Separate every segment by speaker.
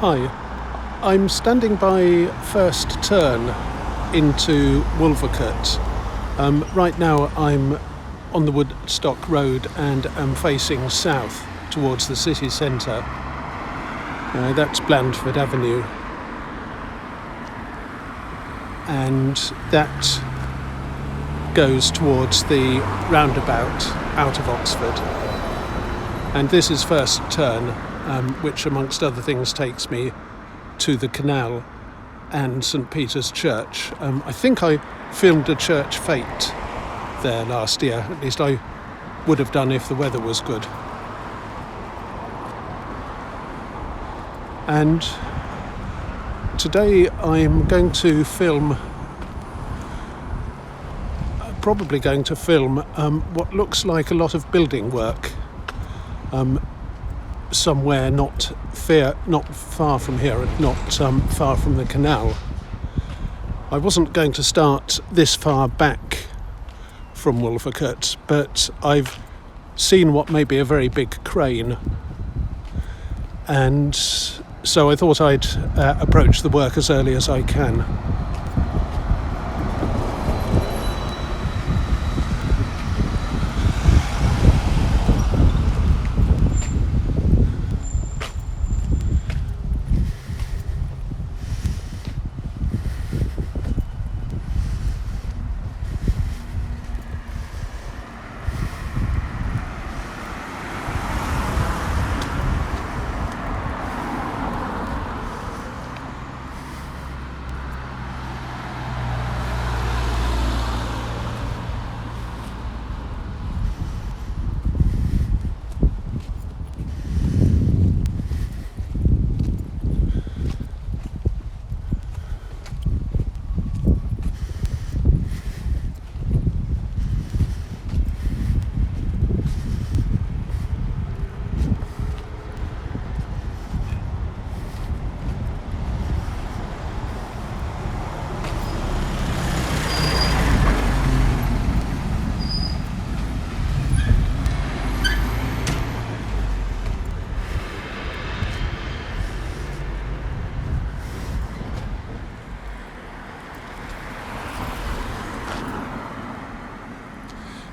Speaker 1: Hi, I'm standing by First Turn into Wolvercote. Right now I'm on the Woodstock Road and am facing south towards the city centre. That's Blandford Avenue. And that goes towards the roundabout out of Oxford. And this is First Turn, which amongst other things takes me to the canal and St Peter's Church. I think I filmed a church fete there last year, at least I would have done if the weather was good. And today I'm going to film, what looks like a lot of building work somewhere not far from here and not far from the canal. I wasn't going to start this far back from Wolvercote, but I've seen what may be a very big crane, and so I thought I'd approach the work as early as I can.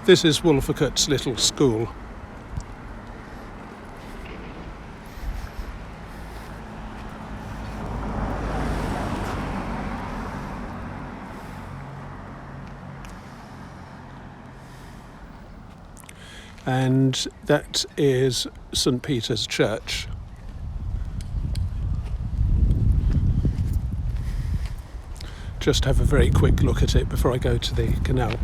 Speaker 1: This is Wolvercote's little school. And that is St Peter's Church. Just have a very quick look at it before I go to the canal.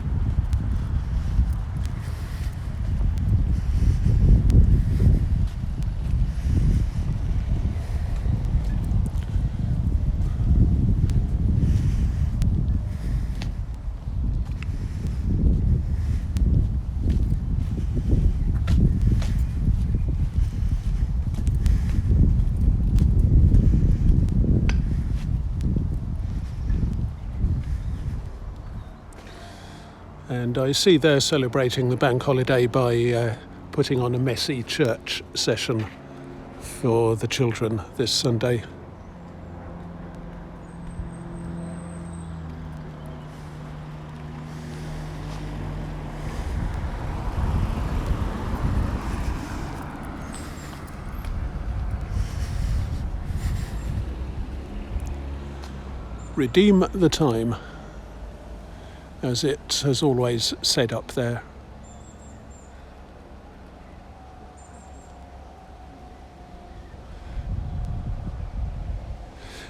Speaker 1: And I see they're celebrating the bank holiday by putting on a messy church session for the children this Sunday. Redeem the time, as it has always said up there.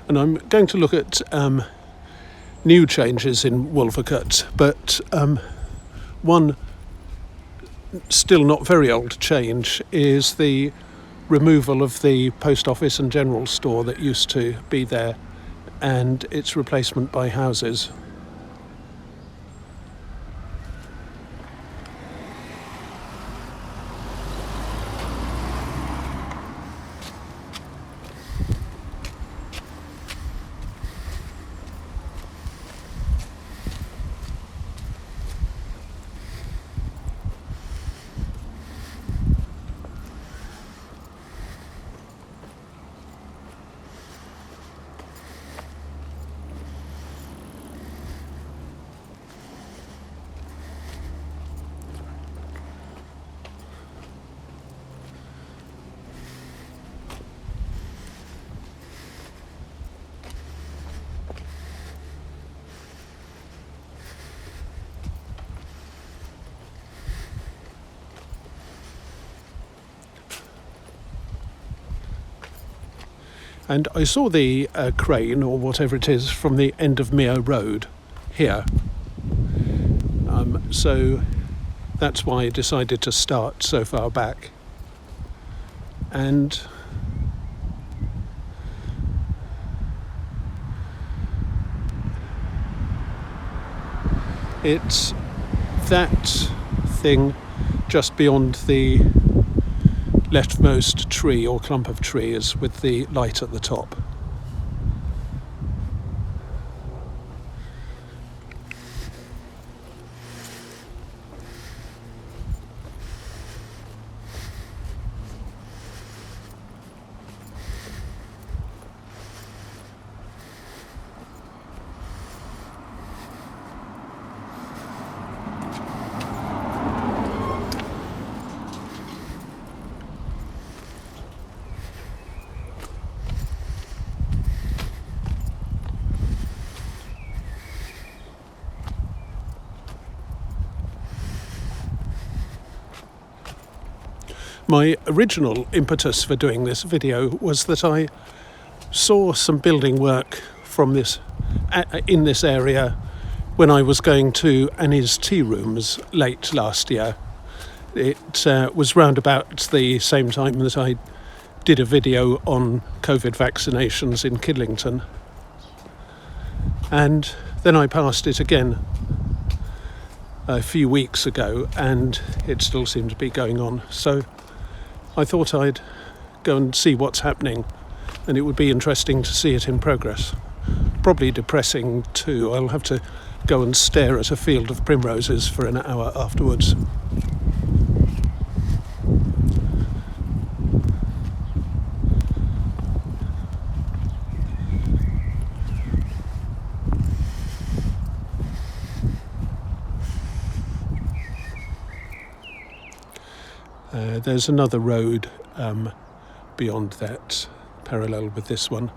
Speaker 1: And I'm going to look at new changes in Wolvercote, but one still not very old change is the removal of the post office and general store that used to be there, and its replacement by houses. And I saw the crane, or whatever it is, from the end of Mere Road here. So that's why I decided to start so far back. And it's that thing just beyond the leftmost tree or clump of trees with the light at the top. My original impetus for doing this video was that I saw some building work from in this area when I was going to Annie's Tearooms late last year. It was round about the same time that I did a video on COVID vaccinations in Kidlington. And then I passed it again a few weeks ago, and it still seemed to be going on. So I thought I'd go and see what's happening, and it would be interesting to see it in progress. Probably depressing too. I'll have to go and stare at a field of primroses for an hour afterwards. There's another road beyond that, parallel with this one.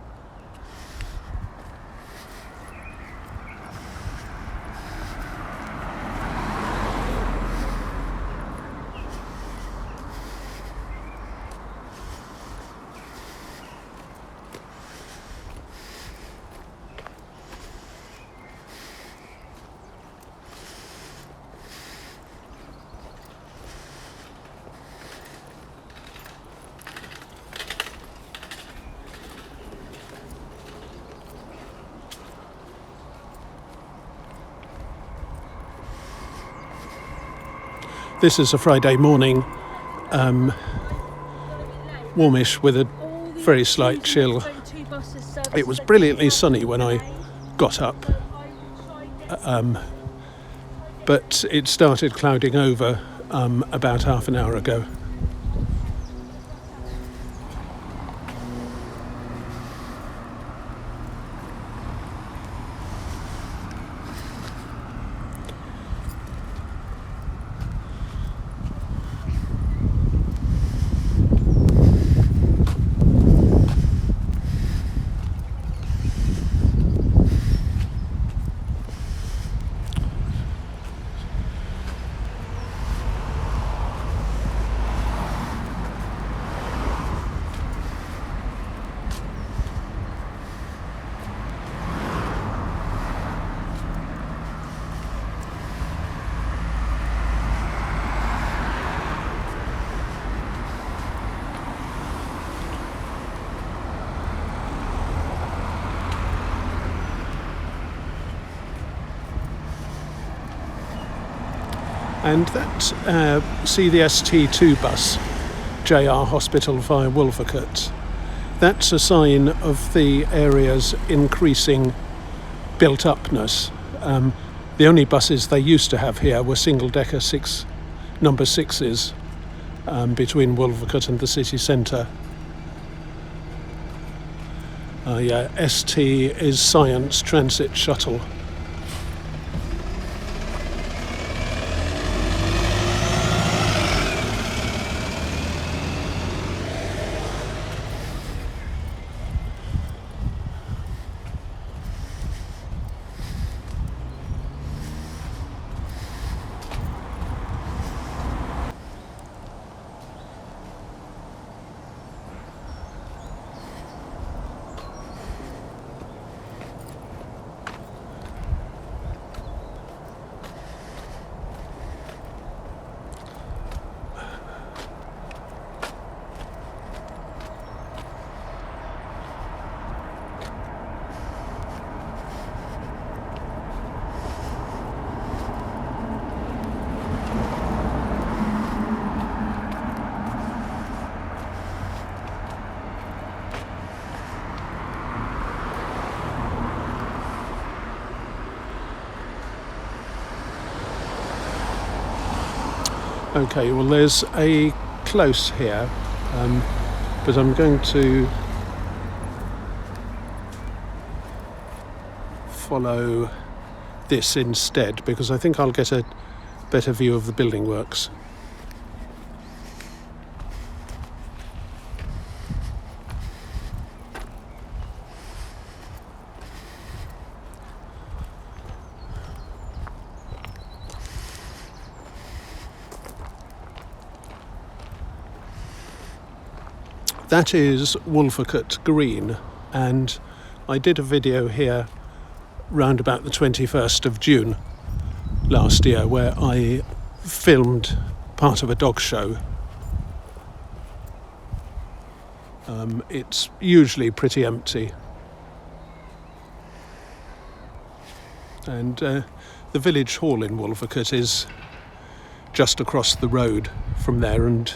Speaker 1: This is a Friday morning, warmish with a very slight chill. It was brilliantly sunny when I got up, but it started clouding over about half an hour ago. And that, see the ST2 bus, JR Hospital via Wolvercote. That's a sign of the area's increasing built-upness. The only buses they used to have here were single-decker number 6s between Wolvercote and the city centre. ST is Science Transit Shuttle. Okay, well there's a close here, but I'm going to follow this instead because I think I'll get a better view of the building works. That is Wolvercote Green, and I did a video here round about the 21st of June last year where I filmed part of a dog show. It's usually pretty empty, and the village hall in Wolvercote is just across the road from there, and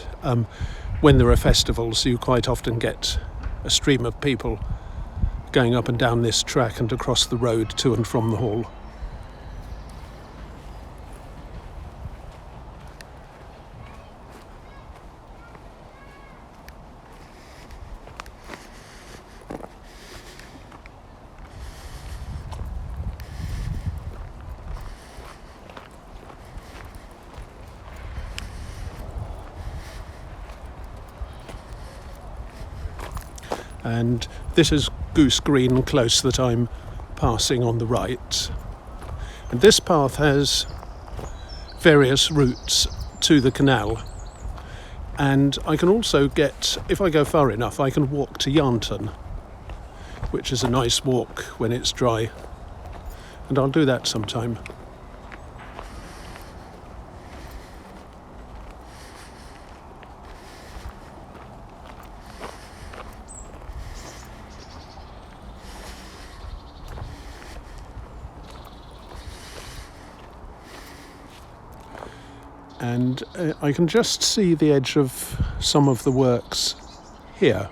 Speaker 1: when there are festivals you quite often get a stream of people going up and down this track and across the road to and from the hall. And this is Goose Green Close that I'm passing on the right. And this path has various routes to the canal. And I can also get, if I go far enough, I can walk to Yarnton, which is a nice walk when it's dry. And I'll do that sometime. And I can just see the edge of some of the works here.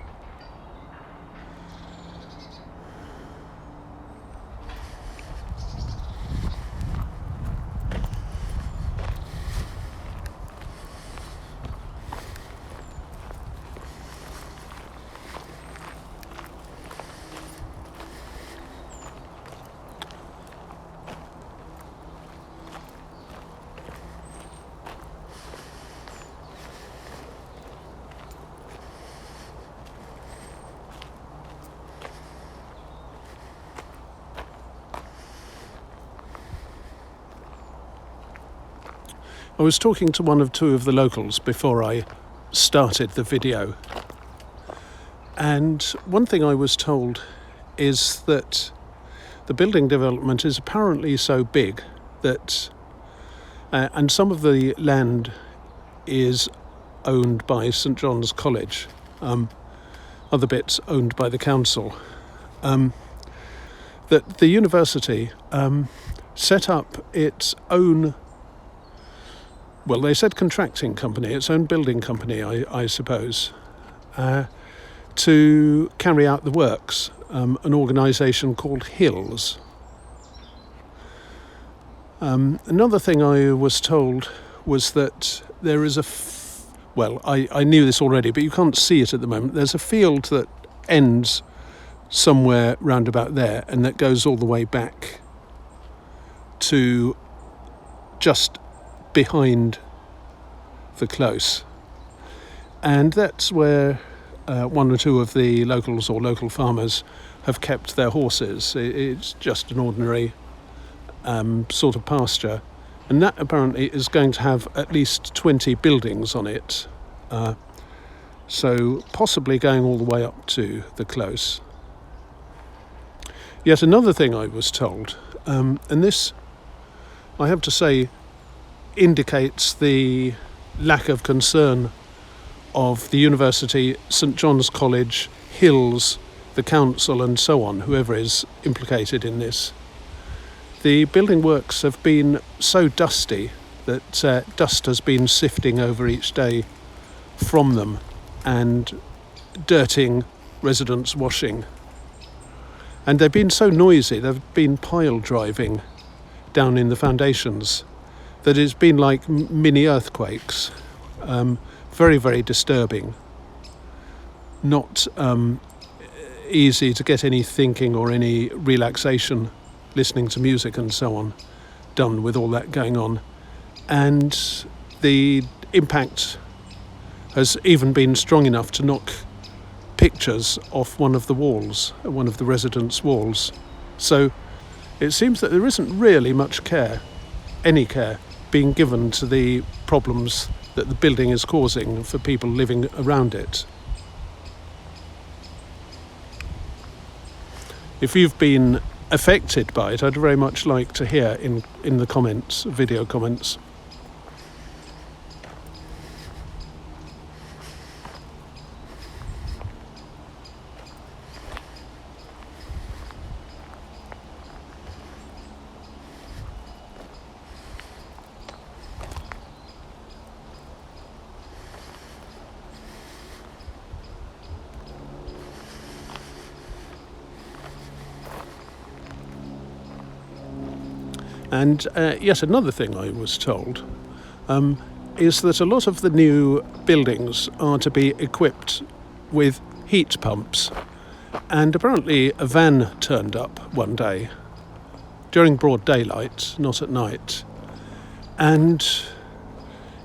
Speaker 1: I was talking to one or two of the locals before I started the video, and one thing I was told is that the building development is apparently so big that and some of the land is owned by St John's College, other bits owned by the council, that the university set up its own, well, they said contracting company, its own building company, I suppose, to carry out the works, an organisation called Hills. Another thing I was told was that there is I knew this already, but you can't see it at the moment. There's a field that ends somewhere round about there and that goes all the way back to just behind the close, and that's where one or two of the locals or local farmers have kept their horses. It's just an ordinary sort of pasture, and that apparently is going to have at least 20 buildings on it, so possibly going all the way up to the close. Yet another thing I was told, and this, I have to say, indicates the lack of concern of the university, St John's College, Hills, the council and so on, whoever is implicated in this. The building works have been so dusty that dust has been sifting over each day from them and dirtying residents' washing. And they've been so noisy, they've been pile driving down in the foundations that it's been like mini earthquakes, very, very disturbing, not easy to get any thinking or any relaxation, listening to music and so on, done with all that going on. And the impact has even been strong enough to knock pictures off one of the walls, one of the residents' walls. So it seems that there isn't really much care, any care, being given to the problems that the building is causing for people living around it. If you've been affected by it, I'd very much like to hear in the comments, video comments. And yet another thing I was told is that a lot of the new buildings are to be equipped with heat pumps. And apparently a van turned up one day during broad daylight, not at night, and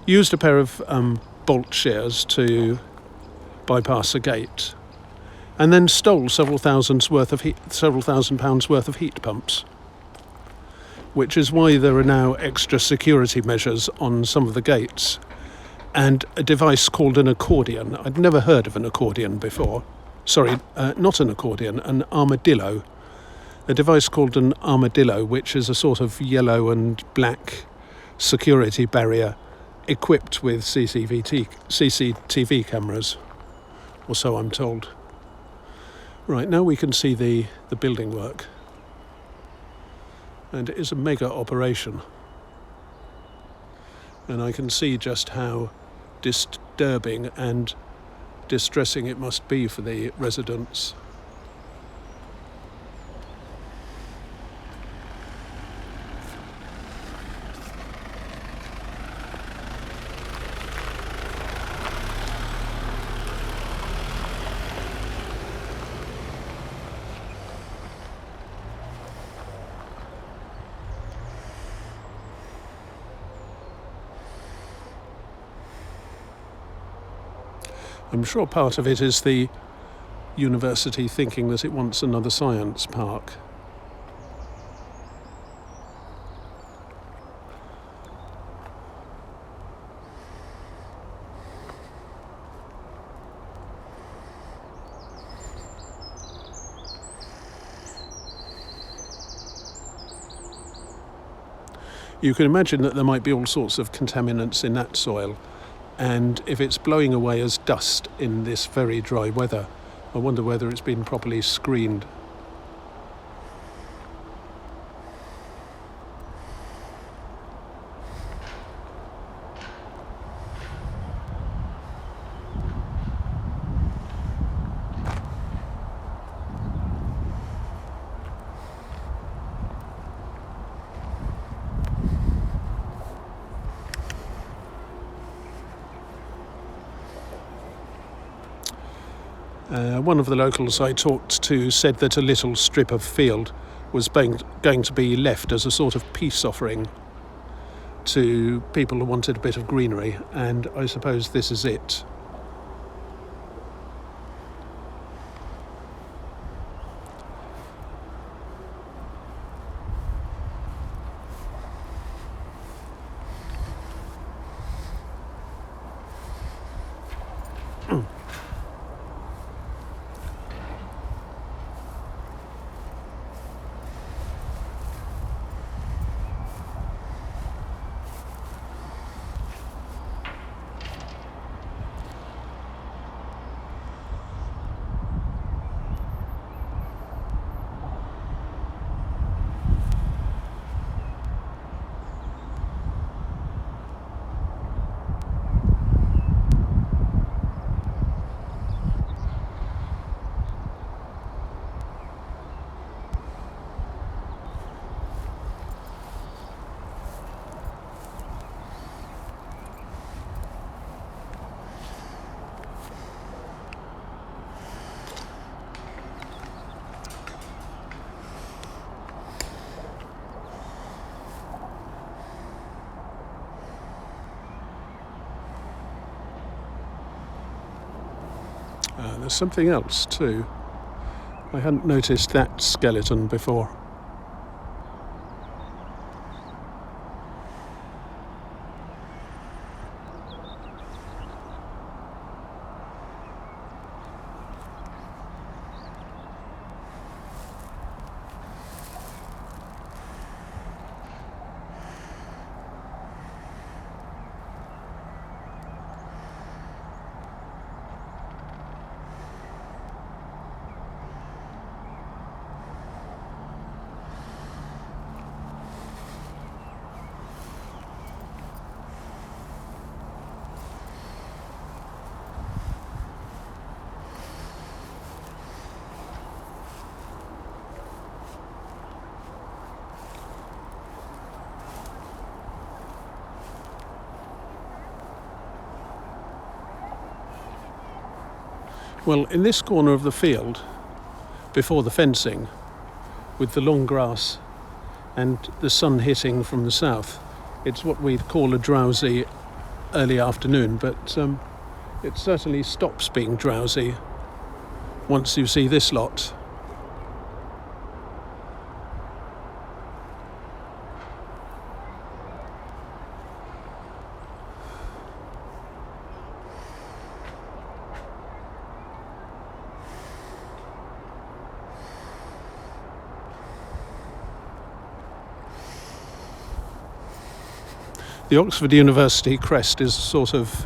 Speaker 1: used a pair of bolt shears to bypass a gate, and then stole several thousand pounds worth of heat pumps, which is why there are now extra security measures on some of the gates, and a device called an accordion. I'd never heard of an accordion before. Sorry, not an accordion, an armadillo. A device called an armadillo, which is a sort of yellow and black security barrier equipped with CCTV cameras, or so I'm told. Right, now we can see the building work. And it is a mega operation. And I can see just how disturbing and distressing it must be for the residents. I'm sure part of it is the university thinking that it wants another science park. You can imagine that there might be all sorts of contaminants in that soil. And if it's blowing away as dust in this very dry weather, I wonder whether it's been properly screened. One of the locals I talked to said that a little strip of field was going to be left as a sort of peace offering to people who wanted a bit of greenery, and I suppose this is it. There's something else too. I hadn't noticed that skeleton before. Well, in this corner of the field, before the fencing, with the long grass and the sun hitting from the south, it's what we'd call a drowsy early afternoon, but it certainly stops being drowsy once you see this lot. The Oxford University crest is a sort of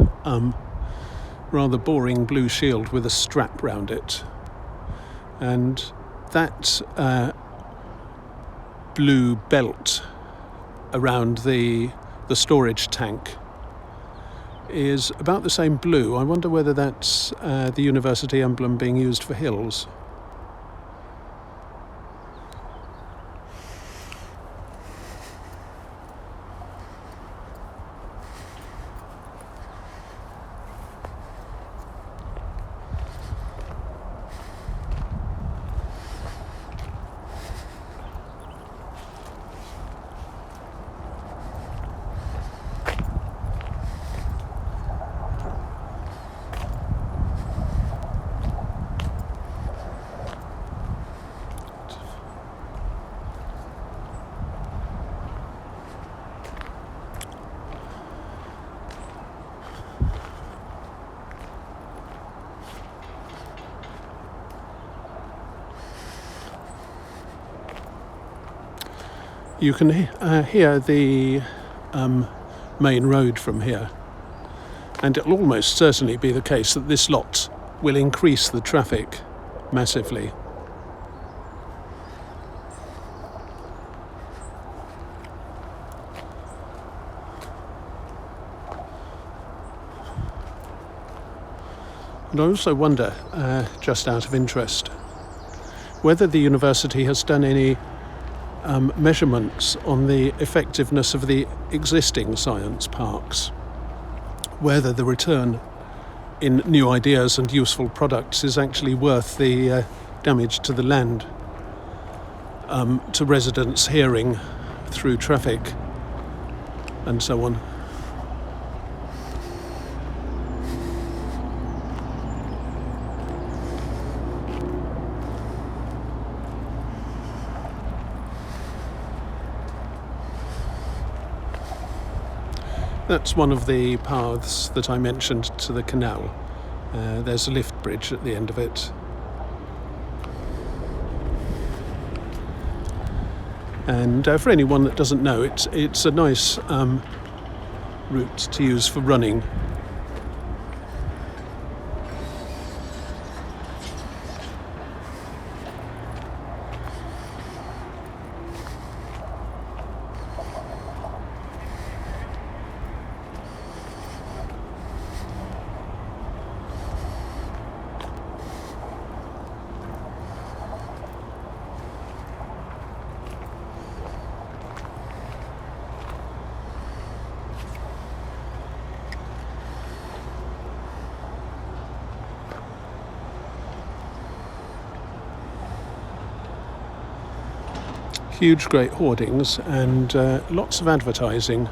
Speaker 1: rather boring blue shield with a strap round it, and that blue belt around the storage tank is about the same blue. I wonder whether that's the university emblem being used for hills. You can hear the main road from here, and it'll almost certainly be the case that this lot will increase the traffic massively. And I also wonder, just out of interest, whether the university has done any measurements on the effectiveness of the existing science parks, whether the return in new ideas and useful products is actually worth the damage to the land, to residents' hearing through traffic and so on. That's one of the paths that I mentioned to the canal. There's a lift bridge at the end of it. And for anyone that doesn't know, it's a nice route to use for running. Huge great hoardings and lots of advertising.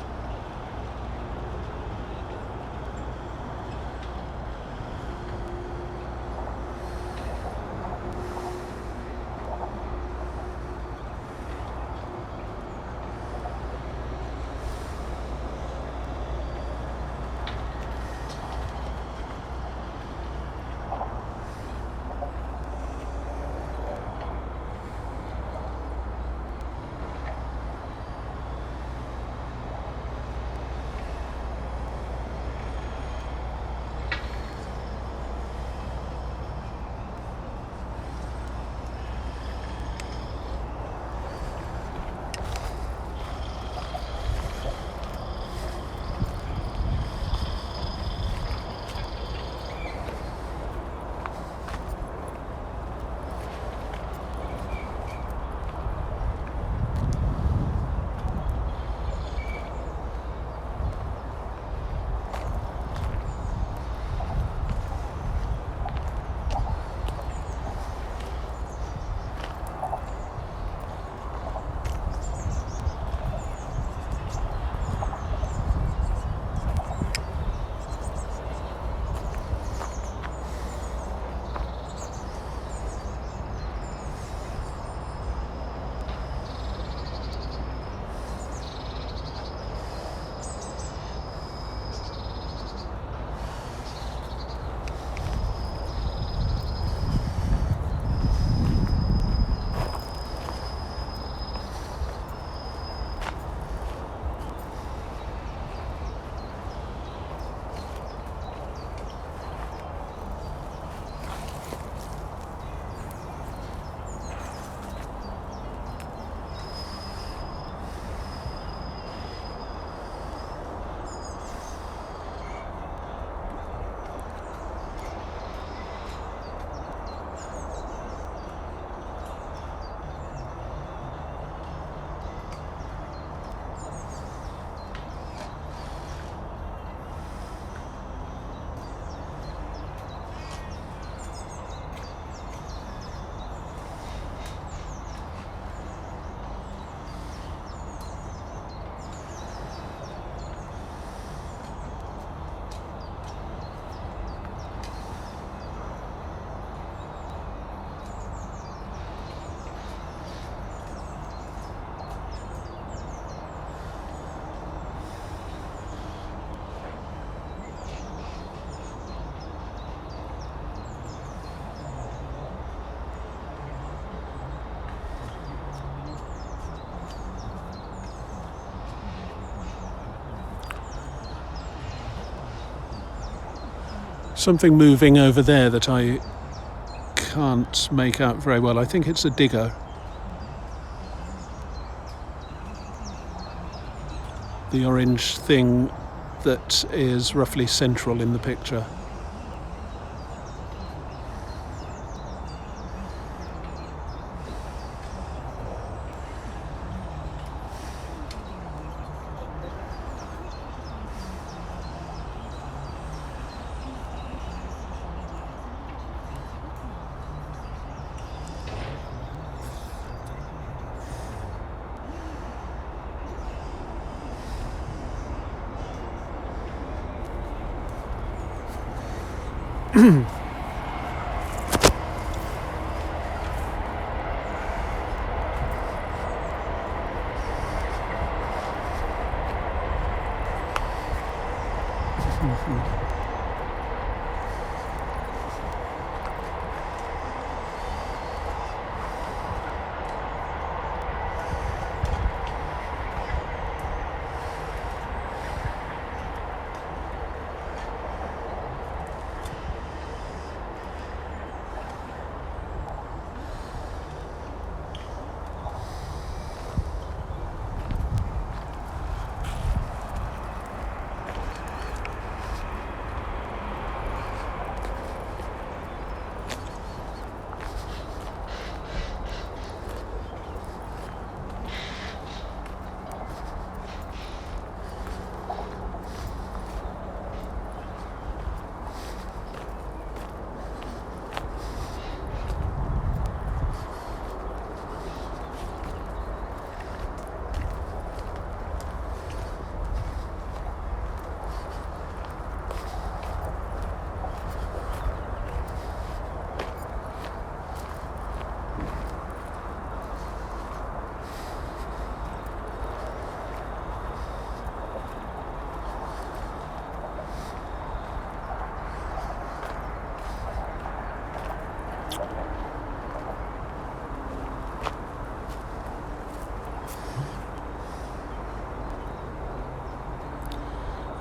Speaker 1: something moving over there that I can't make out very well. I think it's a digger. The orange thing that is roughly central in the picture.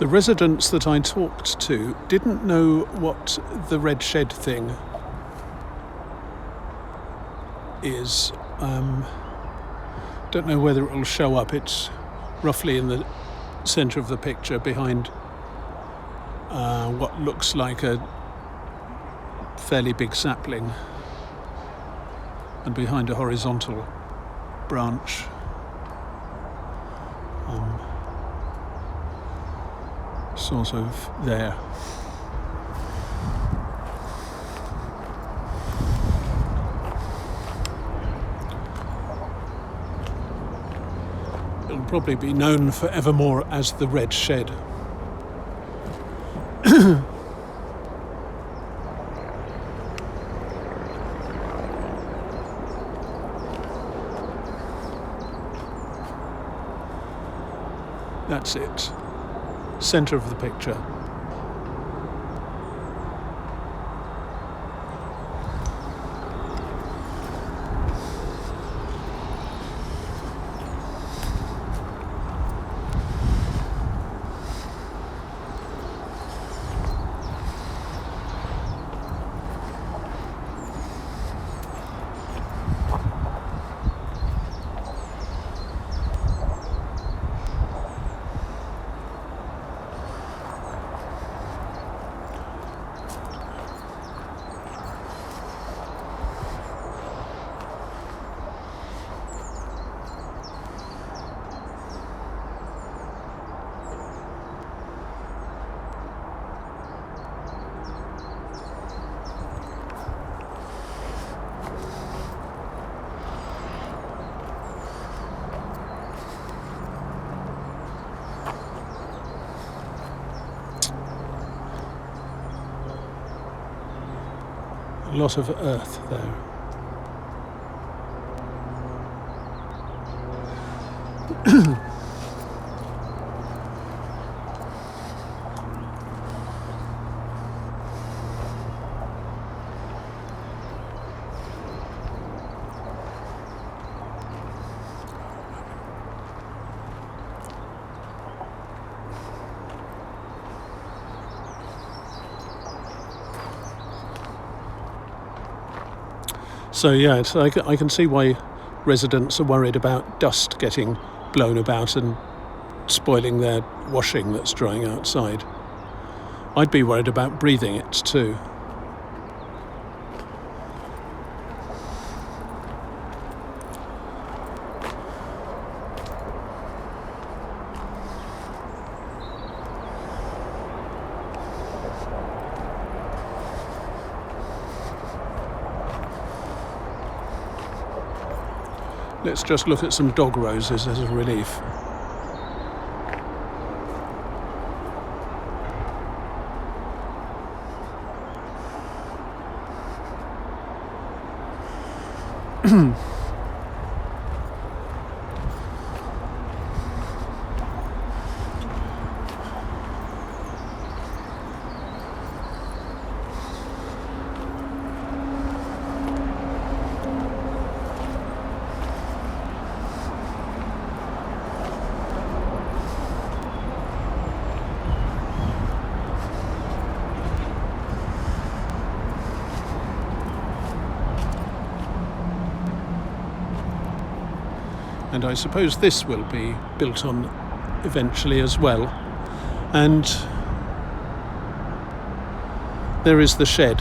Speaker 1: The residents that I talked to didn't know what the red shed thing is. Don't know whether it will show up. It's roughly in the centre of the picture behind what looks like a fairly big sapling and behind a horizontal branch. Sort of there. It'll probably be known forevermore as the Red Shed. That's it. Centre of the picture. A lot of earth there. So yeah, I can see why residents are worried about dust getting blown about and spoiling their washing that's drying outside. I'd be worried about breathing it too. Let's just look at some dog roses as a relief. And I suppose this will be built on eventually as well. And there is the shed.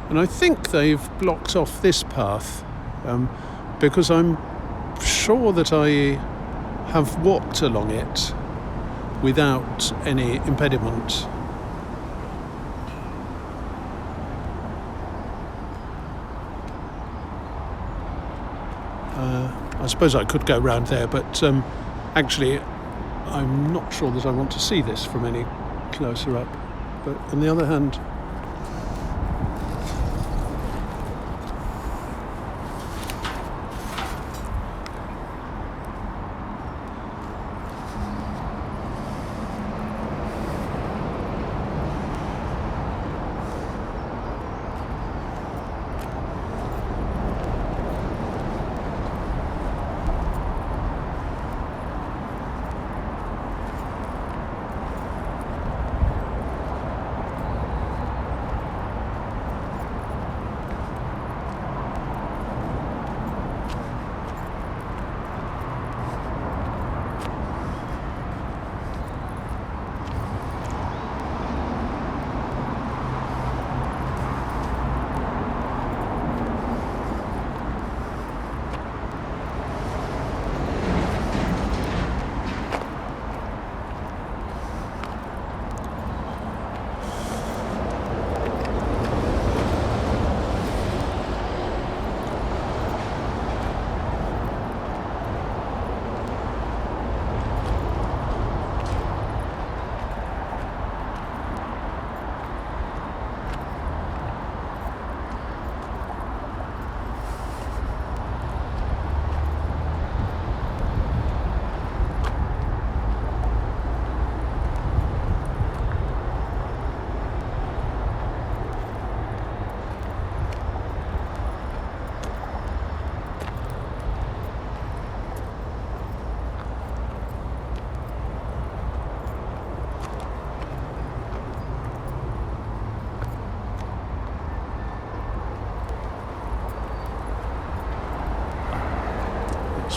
Speaker 1: And I think they've blocked off this path because I'm sure that I have walked along it without any impediment. I suppose I could go round there, but actually I'm not sure that I want to see this from any closer up. But on the other hand,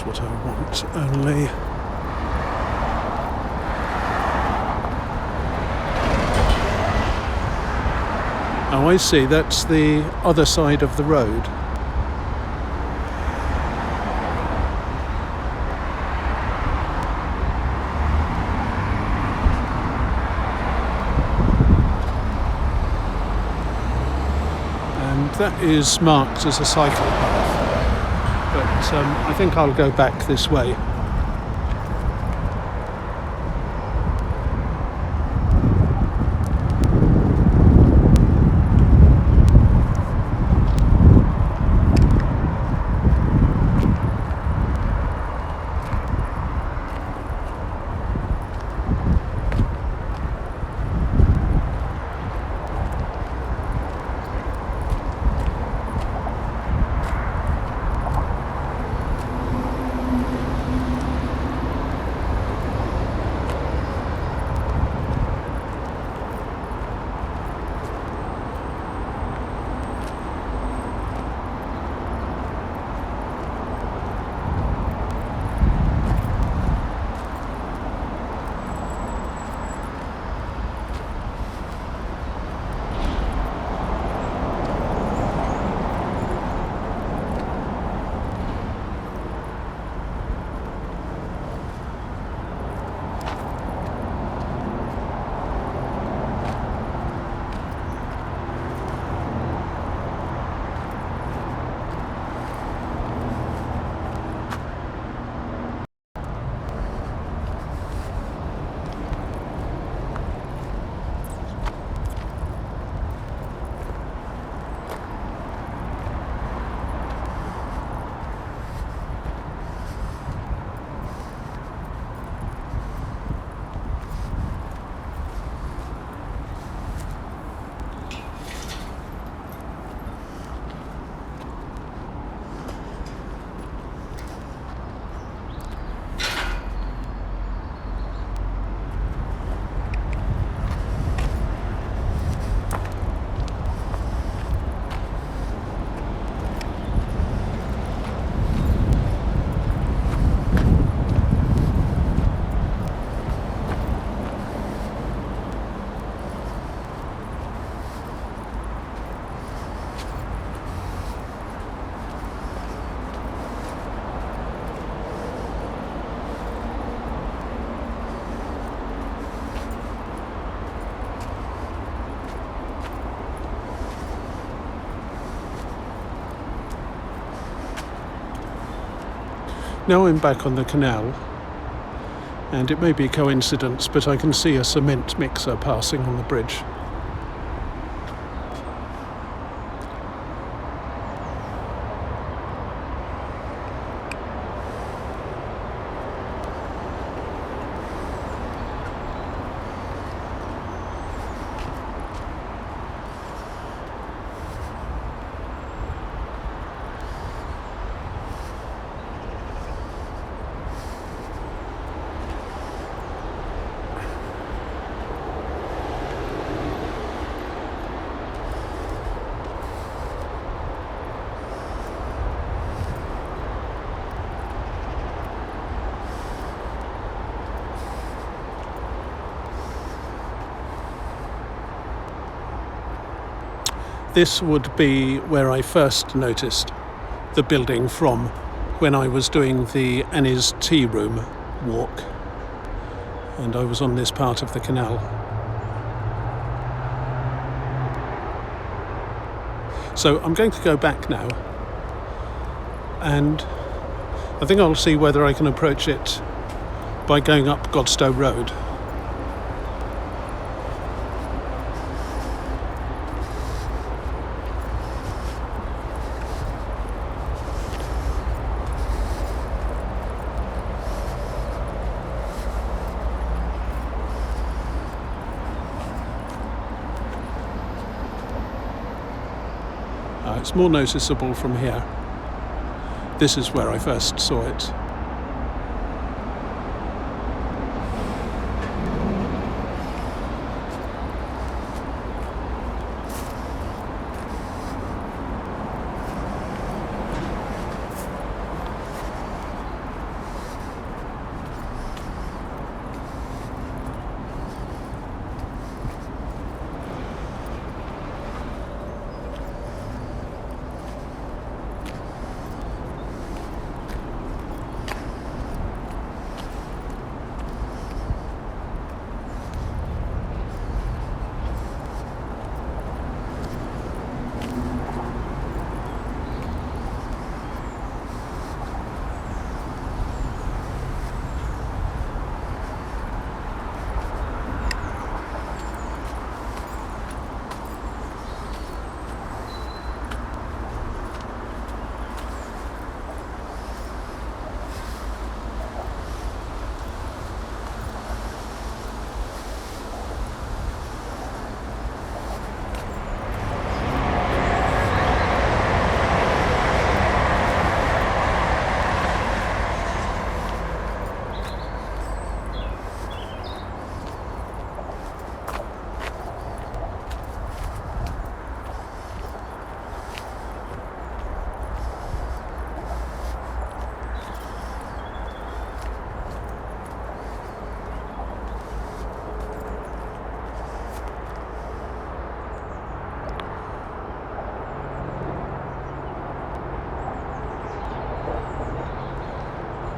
Speaker 1: what I want only. Oh, I see, that's the other side of the road. And that is marked as a cycle path. But I think I'll go back this way. Now I'm back on the canal, and it may be a coincidence, but I can see a cement mixer passing on the bridge. This would be where I first noticed the building from when I was doing the Annie's Tearoom walk, and I was on this part of the canal. So I'm going to go back now, and I think I'll see whether I can approach it by going up Godstow Road. It's more noticeable from here. This is where I first saw it.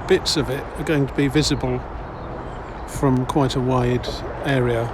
Speaker 1: Bits of it are going to be visible from quite a wide area.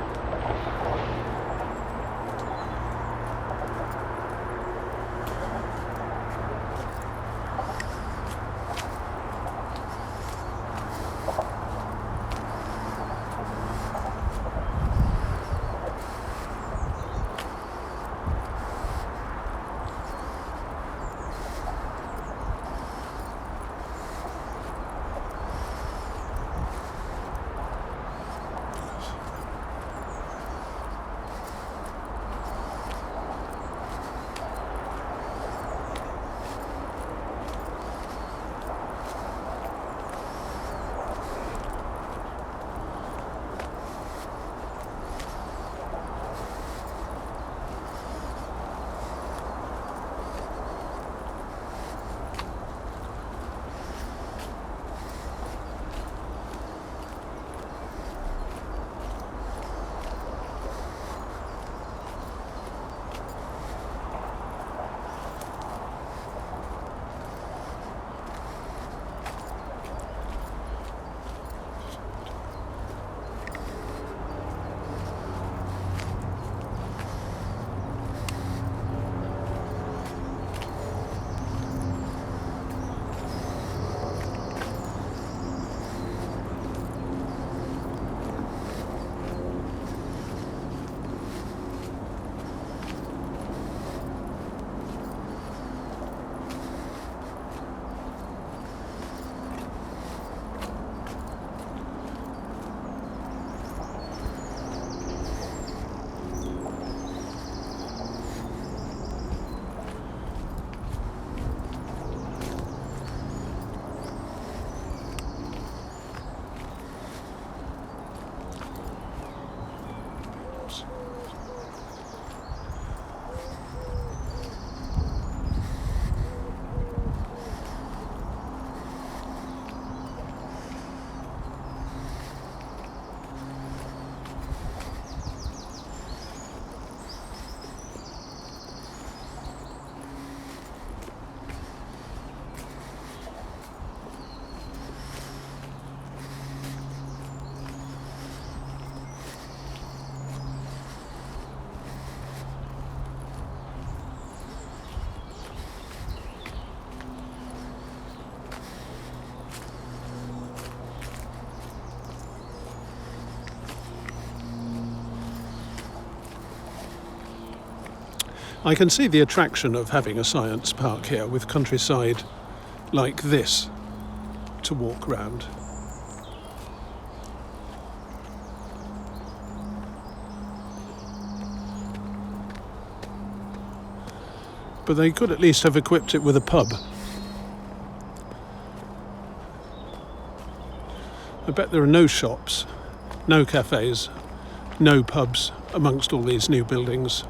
Speaker 1: I can see the attraction of having a science park here with countryside like this to walk round. But they could at least have equipped it with a pub. I bet there are no shops, no cafes, no pubs amongst all these new buildings.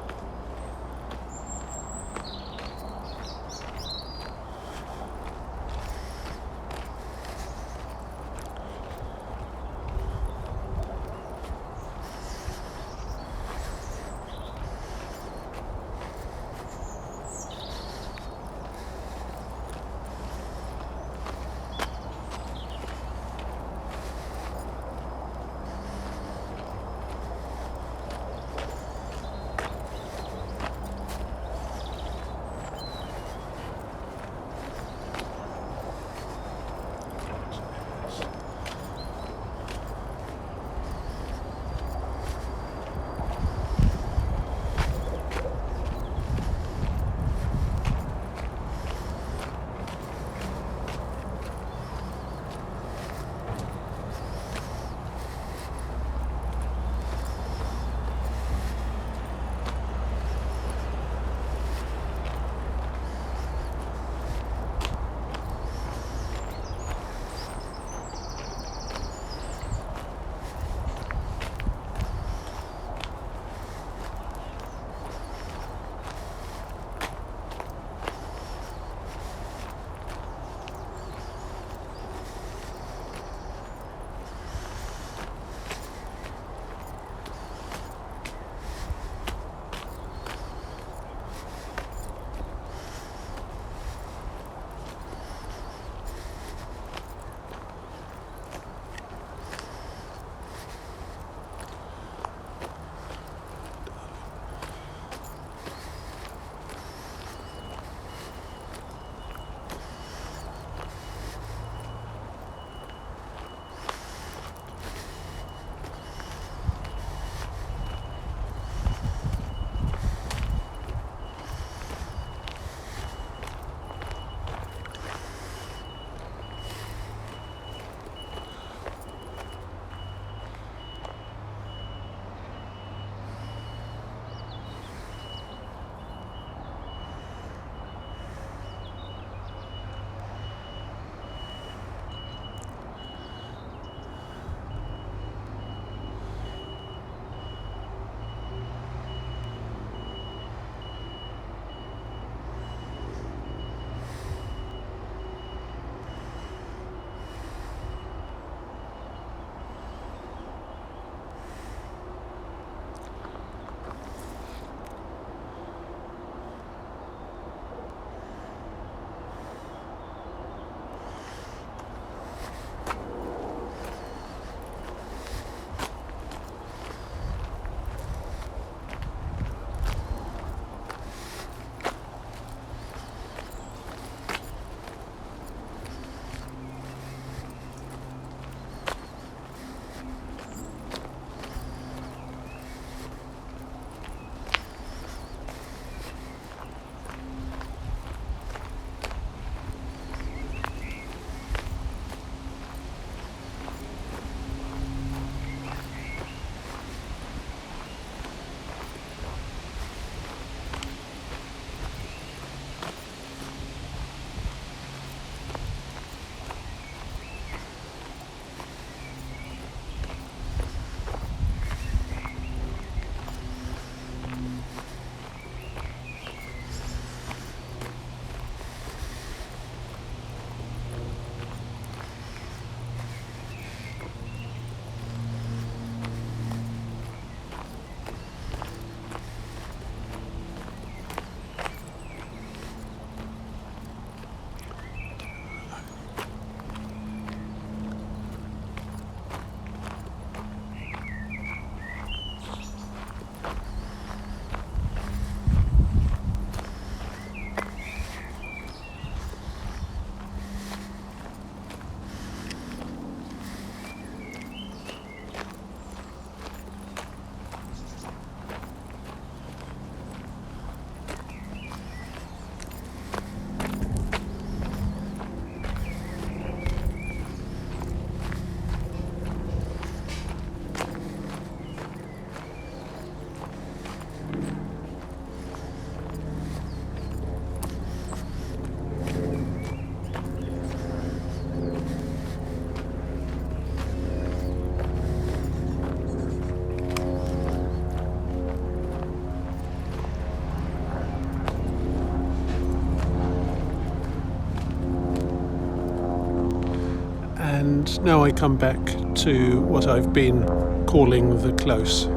Speaker 1: And now I come back to what I've been calling the Close,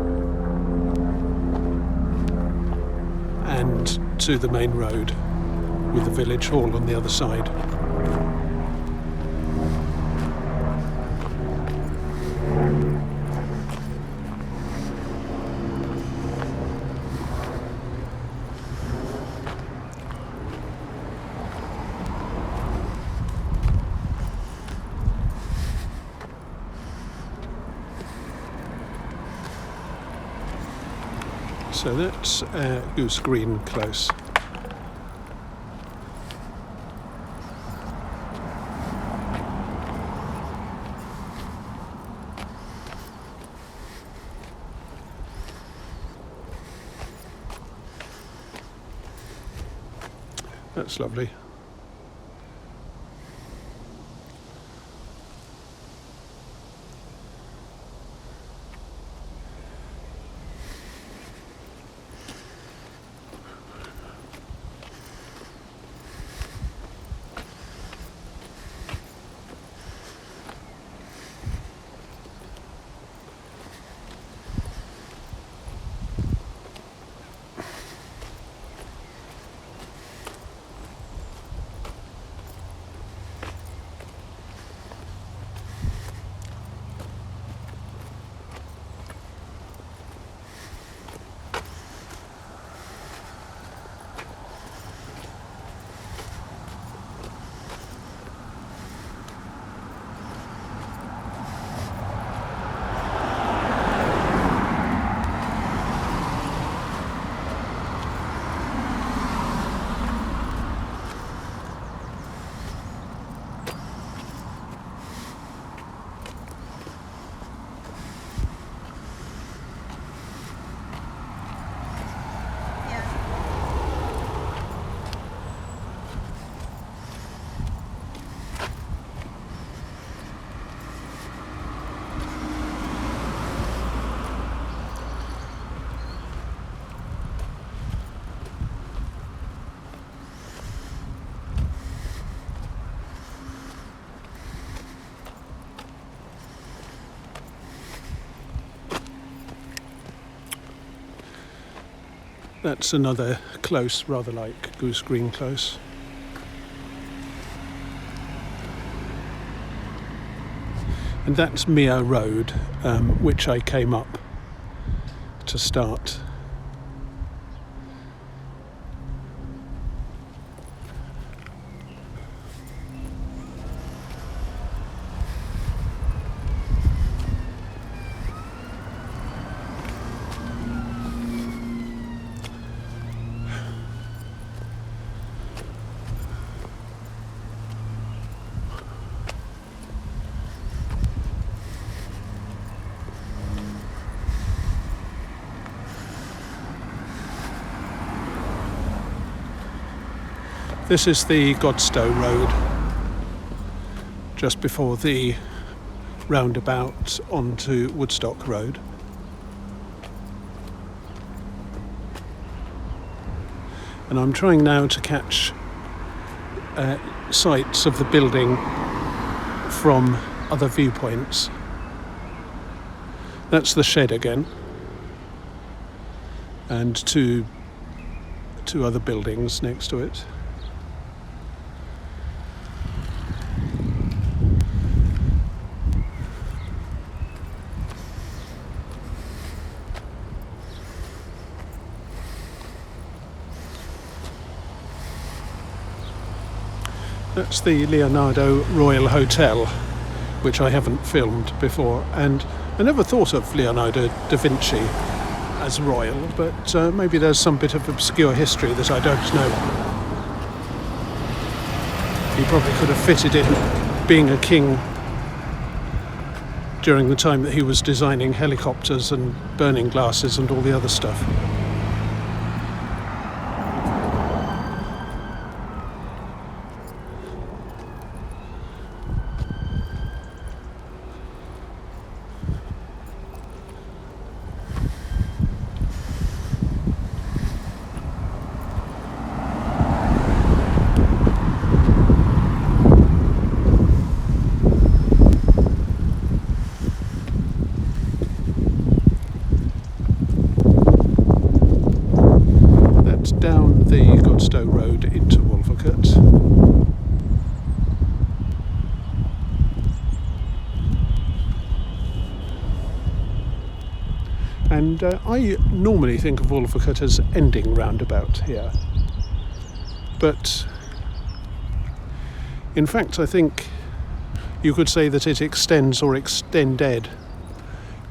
Speaker 1: and to the main road with the village hall on the other side. So that's Goose Green Close. That's lovely. That's another close, rather like Goose Green Close. And that's Mere Road, which I came up to start. This is the Godstow Road, just before the roundabout onto Woodstock Road. And I'm trying now to catch sights of the building from other viewpoints. That's the shed again, and two other buildings next to it. That's the Leonardo Royal Hotel, which I haven't filmed before, and I never thought of Leonardo da Vinci as royal, but maybe there's some bit of obscure history that I don't know. He probably could have fitted in being a king during the time that he was designing helicopters and burning glasses and all the other stuff. down the Godstow Road into Wolvercote. And I normally think of Wolvercote as ending roundabout here. But in fact, I think you could say that it extends or extended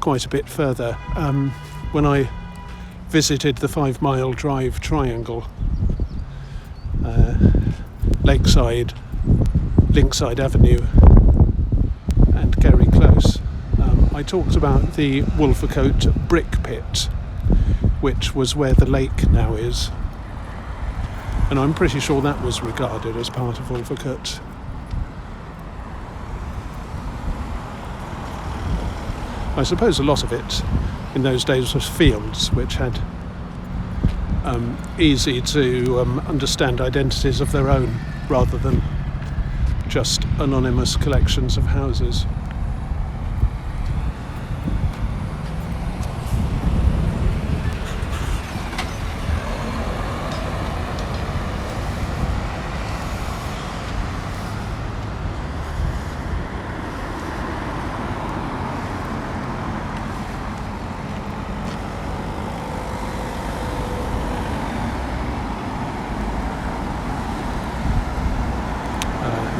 Speaker 1: quite a bit further. When I visited the 5 Mile Drive triangle, Lakeside, Linkside Avenue and Kerry Close, I talked about the Wolvercote brick pit, which was where the lake now is. And I'm pretty sure that was regarded as part of Wolvercote. I suppose a lot of it in those days was fields, which had easy to understand identities of their own, rather than just anonymous collections of houses.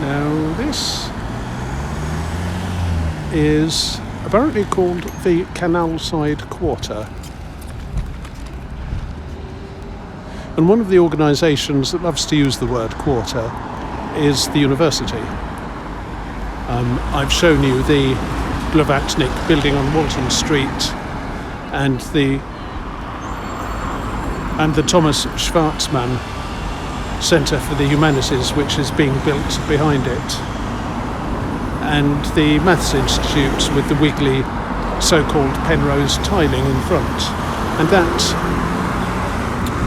Speaker 1: Now this is apparently called the Canalside Quarter, and one of the organisations that loves to use the word quarter is the university. I've shown you the Blavatnik building on Walton Street and the Thomas Schwarzman Centre for the Humanities, which is being built behind it, and the Maths Institute with the wiggly so-called Penrose tiling in front, and that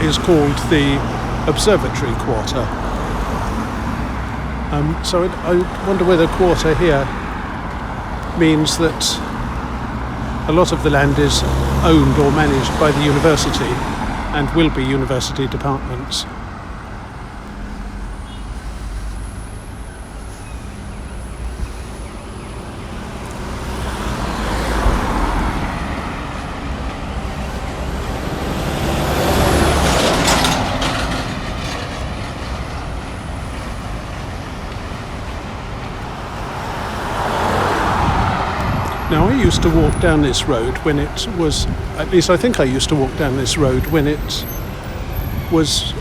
Speaker 1: is called the Observatory Quarter. So I wonder whether quarter here means that a lot of the land is owned or managed by the university and will be university departments. Now, I used to walk down this road when it was, at least I think I used to walk down this road when it was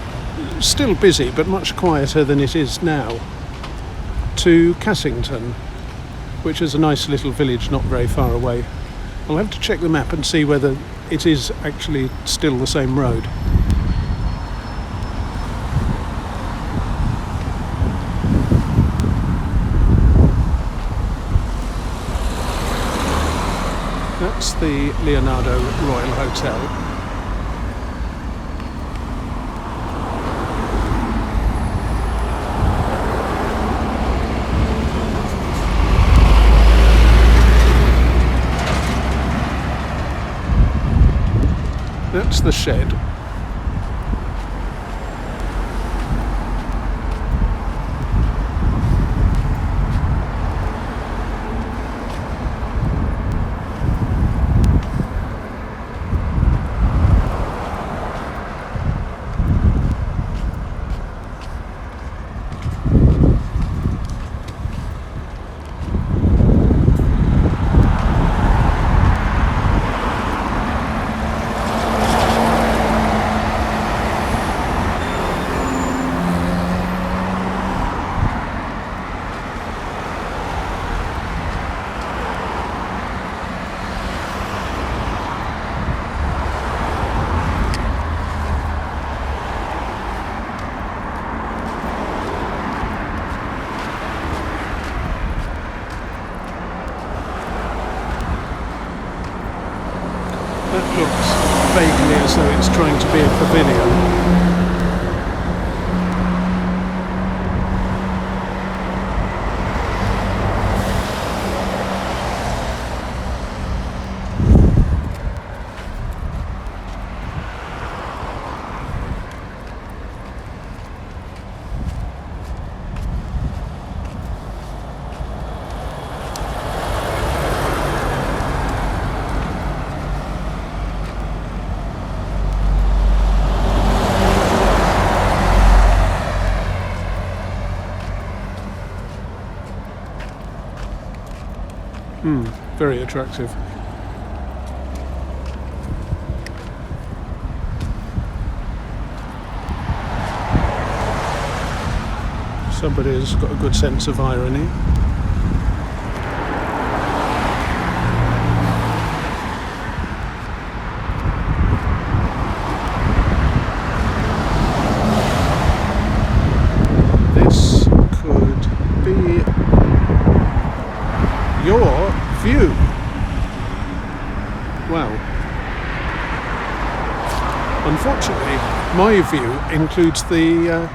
Speaker 1: still busy but much quieter than it is now, to Cassington, which is a nice little village not very far away. I'll have to check the map and see whether it is actually still the same road. That's the Leonardo Royal Hotel. That's the shed. That looks vaguely as though it's trying to be a pavilion. Very attractive. Somebody's got a good sense of irony. This could be your view. Wow. Unfortunately, my view includes the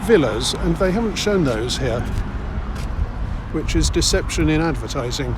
Speaker 1: villas, and they haven't shown those here, which is deception in advertising.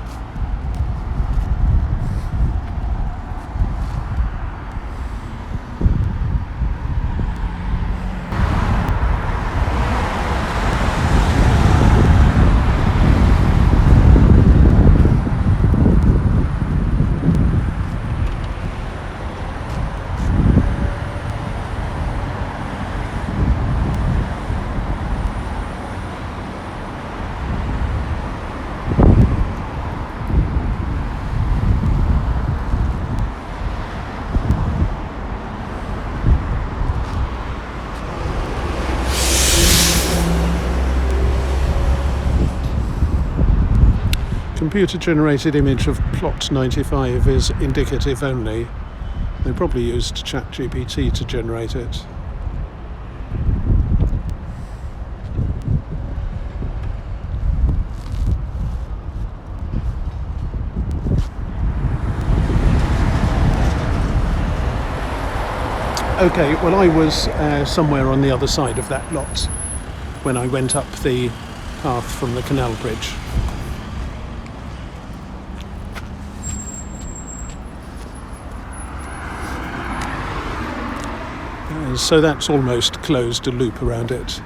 Speaker 1: Computer-generated image of plot 95 is indicative only. They probably used ChatGPT to generate it. Okay, well, I was somewhere on the other side of that lot when I went up the path from the canal bridge. So that's almost closed a loop around it.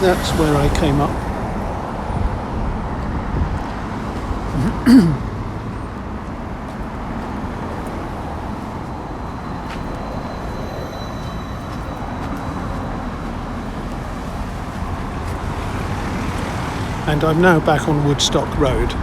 Speaker 1: that's where I came up. And I'm now back on Woodstock Road.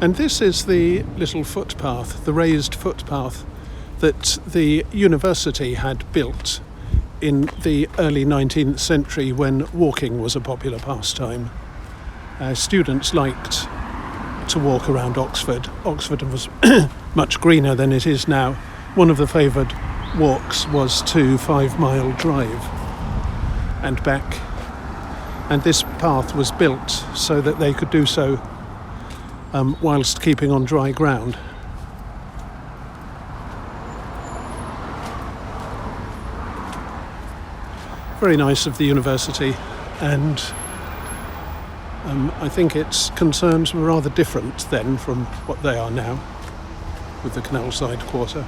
Speaker 1: And this is the little footpath, the raised footpath that the university had built in the early 19th century when walking was a popular pastime. Students liked to walk around Oxford. Oxford was much greener than it is now. One of the favoured walks was to 5 Mile Drive and back. And this path was built so that they could do so whilst keeping on dry ground. Very nice of the university, and I think its concerns were rather different then from what they are now with the Canalside quarter.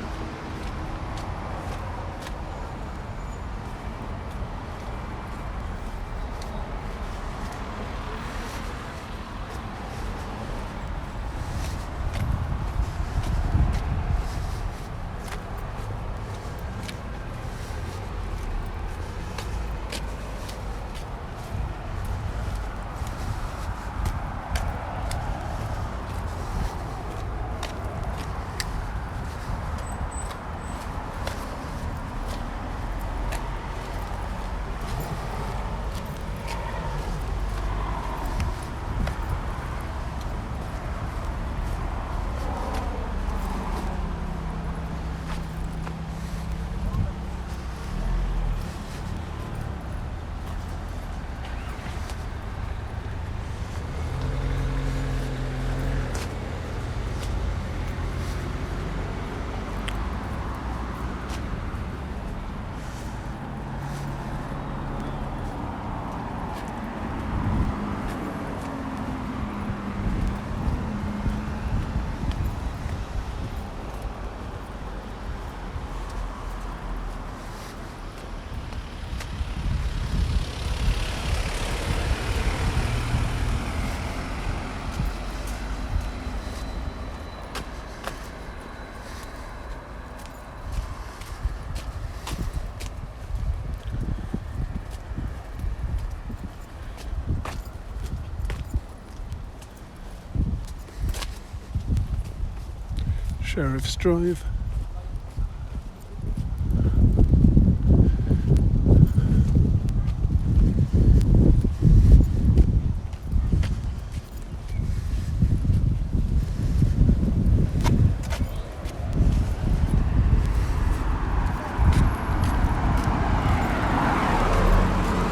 Speaker 1: Sheriff's Drive.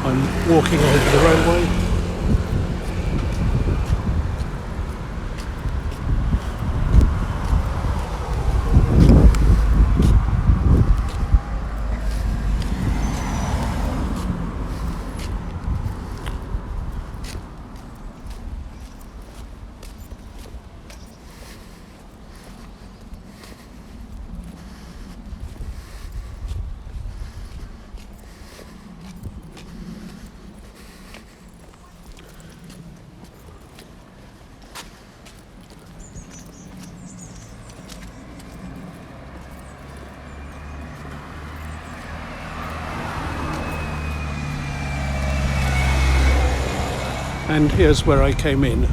Speaker 1: I'm walking over the railway. And here's where I came in.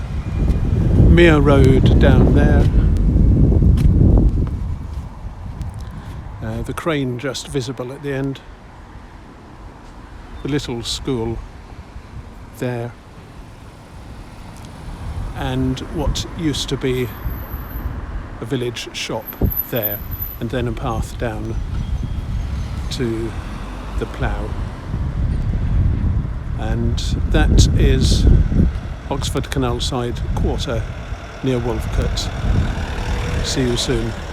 Speaker 1: Mere Road down there. The crane just visible at the end. The little school there. And what used to be a village shop there. And then a path down to the plough. And that is Oxford Canalside quarter near Wolvercote. See you soon.